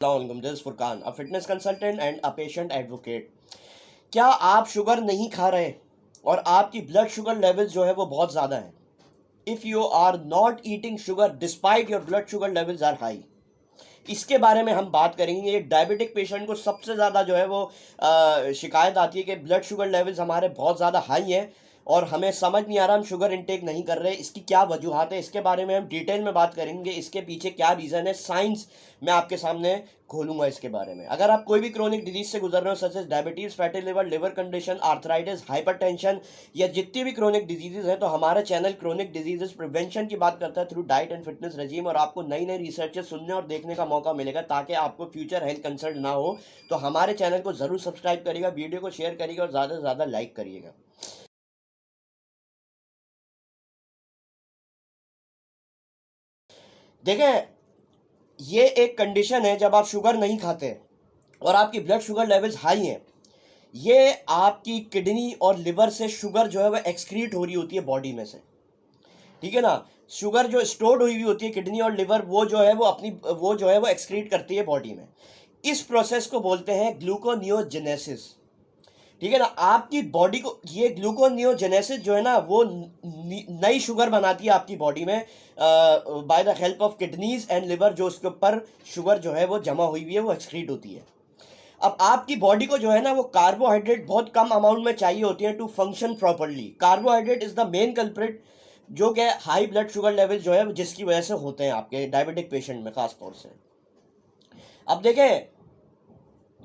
Assalamualaikum, this is Furqan, a fitness consultant and a patient advocate. क्या आप sugar नहीं खा रहे और आपकी ब्लड शुगर लेवल जो है वो बहुत ज़्यादा है? If you are not eating sugar despite your blood sugar levels are high, इसके बारे में हम बात करेंगे। ये डायबिटिक पेशेंट को सबसे ज़्यादा जो है वो शिकायत आती है कि ब्लड शुगर लेवल्स हमारे बहुत ज़्यादा हाई हैं और हमें समझ नहीं आ रहा हम शुगर इनटेक नहीं कर रहे। इसकी क्या वजूहत है, इसके बारे में हम डिटेल में बात करेंगे। इसके पीछे क्या रीज़न है, साइंस मैं आपके सामने खोलूंगा इसके बारे में। अगर आप कोई भी क्रोनिक डिजीज से गुजर रहे हो, such as diabetes, fatty liver, liver condition, arthritis, hypertension या जितनी भी क्रोनिक डिजीजेज हैं, तो हमारा चैनल क्रोनिक डिजीजेज प्रिवेंशन की बात करता है थ्रू डाइट एंड फिटनेस रजीम। और आपको नई नई रिसर्चेस सुनने और देखने का मौका मिलेगा ताकि आपको फ्यूचर हेल्थ कंसर्न ना हो। तो हमारे चैनल को ज़रूर सब्सक्राइब करिएगा, वीडियो को शेयर करिएगा और ज़्यादा से ज़्यादा लाइक करिएगा। देखें, ये एक कंडीशन है जब आप शुगर नहीं खाते और आपकी ब्लड शुगर लेवल्स हाई हैं। ये आपकी किडनी और लिवर से शुगर जो है वह एक्सक्रीट हो रही होती है बॉडी में से, ठीक है ना। शुगर जो स्टोर्ड हुई होती है किडनी और लिवर, वो जो है वो एक्सक्रीट करती है बॉडी में। इस प्रोसेस को बोलते हैं ग्लूकोनियोजेनेसिस, ठीक है ना। आपकी बॉडी को ये ग्लूकोनियोजेनेसिस जो है ना वो नई शुगर बनाती है आपकी बॉडी में by the help of kidneys and liver, जो उसके ऊपर शुगर जो है वो जमा हुई हुई है वो एक्सक्रीट होती है। अब आपकी बॉडी को जो है ना वो कार्बोहाइड्रेट बहुत कम अमाउंट में चाहिए होती है to function properly. Carbohydrate is the main culprit जो कि हाई ब्लड शुगर लेवल जो है जिसकी वजह से होते हैं आपके डायबिटिक पेशेंट में खास तौर से। अब देखें,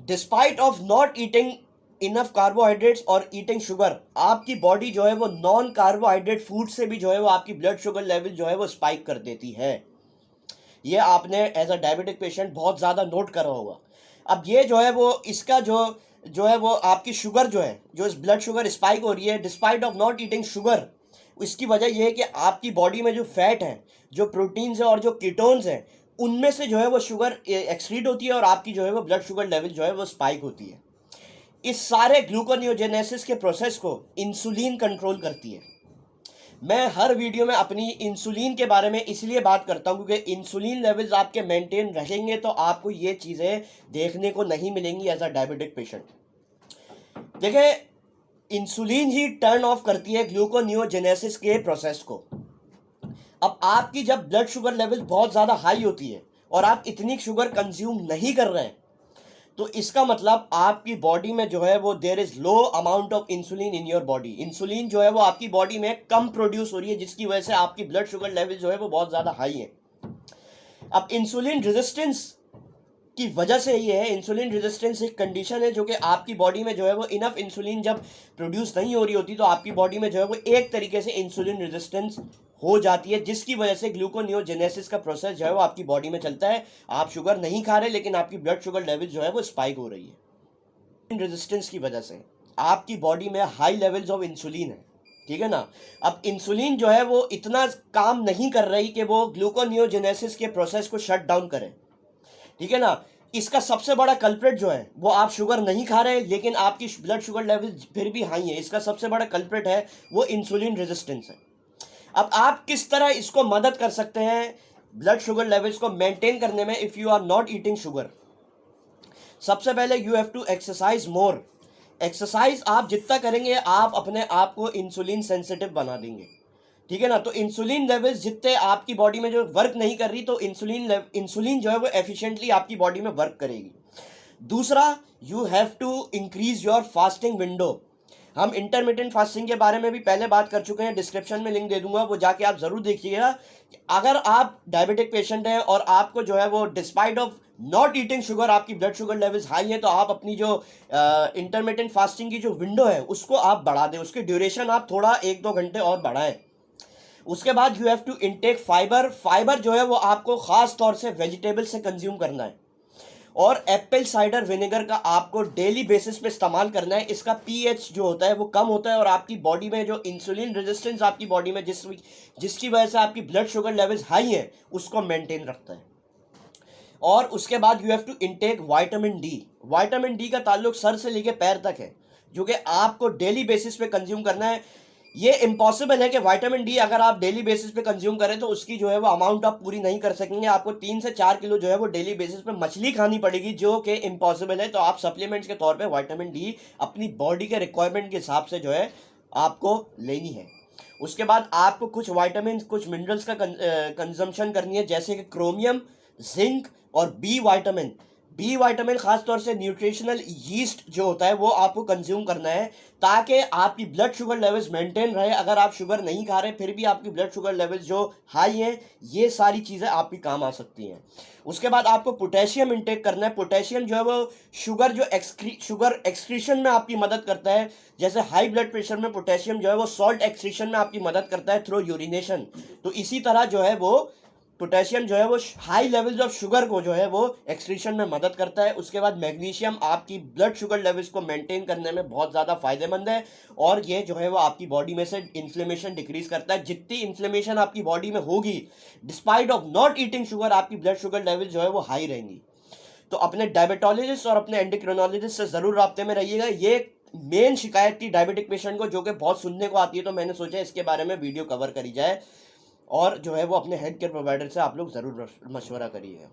despite of not eating enough carbohydrates और ईटिंग शुगर, आपकी बॉडी जो है वो नॉन कार्बोहाइड्रेट फूड से भी जो है वो आपकी ब्लड शुगर लेवल जो है वो स्पाइक कर देती है। ये आपने एज अ डायबिटिक पेशेंट बहुत ज़्यादा नोट करा होगा। अब ये जो है वो इसका जो है वो आपकी शुगर जो है, जो इस ब्लड शुगर स्पाइक हो रही है despite of not eating sugar, इसकी वजह यह है कि आपकी बॉडी में जो फैट है, जो प्रोटीन्स है और जो कीटोन्स हैं, उनमें से जो है वो शुगर एक्सक्रीट होती है और आपकी जो है वो ब्लड शुगर लेवल जो है वो स्पाइक होती है। इस सारे ग्लूकोनियोजेनेसिस के प्रोसेस को इंसुलिन कंट्रोल करती है। मैं हर वीडियो में अपनी इंसुलिन के बारे में इसलिए बात करता हूँ क्योंकि इंसुलिन लेवल्स आपके मेंटेन रहेंगे तो आपको ये चीज़ें देखने को नहीं मिलेंगी एज अ डायबिटिक पेशेंट। देखिए, इंसुलिन ही टर्न ऑफ करती है ग्लूकोनियोजेनेसिस के प्रोसेस को। अब आपकी जब ब्लड शुगर लेवल बहुत ज़्यादा हाई होती है और आप इतनी शुगर कंज्यूम नहीं कर रहे हैं, तो इसका मतलब आपकी बॉडी में जो है वो there is low amount of insulin in your body. Insulin जो है वो आपकी बॉडी में कम प्रोड्यूस हो रही है जिसकी वजह से आपकी ब्लड शुगर लेवल जो है वो बहुत ज़्यादा हाई है। अब इंसुलिन रेजिस्टेंस की वजह से ये है, इंसुलिन रेजिस्टेंस एक कंडीशन है जो कि आपकी बॉडी में जो है वो इनफ इंसुलिन जब प्रोड्यूस नहीं हो रही होती तो आपकी बॉडी में जो है वो एक तरीके से इंसुलिन रेजिस्टेंस हो जाती है, जिसकी वजह से ग्लूकोनियोजेनेसिस का प्रोसेस जो है वो आपकी बॉडी में चलता है। आप शुगर नहीं खा रहे लेकिन आपकी ब्लड शुगर लेवल जो है वो स्पाइक हो रही है। रेजिस्टेंस की वजह से आपकी बॉडी में हाई लेवल्स ऑफ इंसुलिन है, ठीक है ना। अब इंसुलिन जो है वो इतना काम नहीं कर रही कि वो ग्लूकोनियोजेनेसिस के प्रोसेस को शट डाउन करे, ठीक है ना। इसका सबसे बड़ा कल्प्रिट जो है वो आप शुगर नहीं खा रहे लेकिन आपकी ब्लड शुगर लेवल फिर भी हाई है, इसका सबसे बड़ा कल्प्रिट है वो इंसुलिन रेजिस्टेंस है। अब आप किस तरह इसको मदद कर सकते हैं ब्लड शुगर लेवल्स को मेंटेन करने में if you are not eating sugar? सबसे पहले you have to exercise more. Exercise आप जितना करेंगे आप अपने आप को इंसुलिन सेंसिटिव बना देंगे, ठीक है ना। तो इंसुलिन लेवल्स जितने आपकी बॉडी में जो वर्क नहीं कर रही तो इंसुलिन जो है वो एफिशिएंटली आपकी बॉडी में वर्क करेगी। दूसरा, you have to increase your fasting window. हम इंटरमिटेंट फास्टिंग के बारे में भी पहले बात कर चुके हैं, डिस्क्रिप्शन में लिंक दे दूंगा, वो जाके आप ज़रूर देखिएगा। अगर आप डायबिटिक पेशेंट हैं और आपको जो है वो despite of not eating sugar आपकी ब्लड शुगर लेवल्स हाई है तो आप अपनी जो इंटरमिटेंट फास्टिंग की जो विंडो है उसको आप बढ़ा दें, उसकी ड्यूरेशन आप थोड़ा 1-2 घंटे और बढ़ाएं। उसके बाद you have to intake fibre. Fibre जो है वो आपको ख़ास तौर से वेजिटेबल से कंज्यूम करना है और एप्पल साइडर विनेगर का आपको डेली बेसिस पे इस्तेमाल करना है। इसका पीएच जो होता है वो कम होता है और आपकी बॉडी में जो इंसुलिन रेजिस्टेंस आपकी बॉडी में जिसकी वजह से आपकी ब्लड शुगर लेवल्स हाई है उसको मेंटेन रखता है। और उसके बाद you have to intake vitamin D. Vitamin D का ताल्लुक सर से लेके पैर तक है जो कि आपको डेली बेसिस पे कंज्यूम करना है। ये इम्पॉसिबल है कि विटामिन डी अगर आप डेली बेसिस पे कंज्यूम करें तो उसकी जो है वो अमाउंट आप पूरी नहीं कर सकेंगे। आपको 3 से 4 किलो जो है वो डेली बेसिस पे मछली खानी पड़ेगी, जो कि इम्पॉसिबल है। तो आप सप्लीमेंट्स के तौर पे विटामिन डी अपनी बॉडी के रिक्वायरमेंट के हिसाब से जो है आपको लेनी है। उसके बाद आपको कुछ विटामिन कुछ मिनरल्स का कंजम्पशन करनी है, जैसे कि क्रोमियम, जिंक और बी विटामिन। बी विटामिन खासतौर से न्यूट्रिशनल यीस्ट जो होता है वो आपको कंज्यूम करना है, ताकि आपकी ब्लड शुगर लेवल्स मेंटेन रहे। अगर आप शुगर नहीं खा रहे फिर भी आपकी ब्लड शुगर लेवल्स जो हाई हैं, ये सारी चीज़ें आपकी काम आ सकती हैं। उसके बाद आपको पोटेशियम इंटेक करना है। पोटेशियम जो है वो शुगर एक्सक्रीशन में आपकी मदद करता है। जैसे हाई ब्लड प्रेशर में पोटेशियम जो है वो सॉल्ट एक्सक्रीशन में आपकी मदद करता है थ्रू यूरिनेशन। तो इसी तरह जो है वो पोटेशियम जो है वो हाई लेवल्स ऑफ शुगर को जो है वो एक्सक्रीशन में मदद करता है। उसके बाद मैग्नीशियम आपकी ब्लड शुगर लेवल्स को मेंटेन करने में बहुत ज़्यादा फायदेमंद है, और ये जो है वो आपकी बॉडी में से इन्फ्लेमेशन डिक्रीज करता है। जितनी इन्फ्लेमेशन आपकी बॉडी में होगी, despite of not eating sugar, आपकी ब्लड शुगर लेवल जो है वो हाई रहेंगी। तो अपने डायबिटोलॉजिस्ट और अपने एंडोक्रिनोलॉजिस्ट से ज़रूर राब्ते में रहिएगा। ये मेन शिकायत थी डायबिटिक पेशेंट को, जो कि बहुत सुनने को आती है, तो मैंने सोचा इसके बारे में वीडियो कवर करी जाए। और जो है वो अपने हेल्थ केयर प्रोवाइडर से आप लोग ज़रूर मशवरा करिएगा।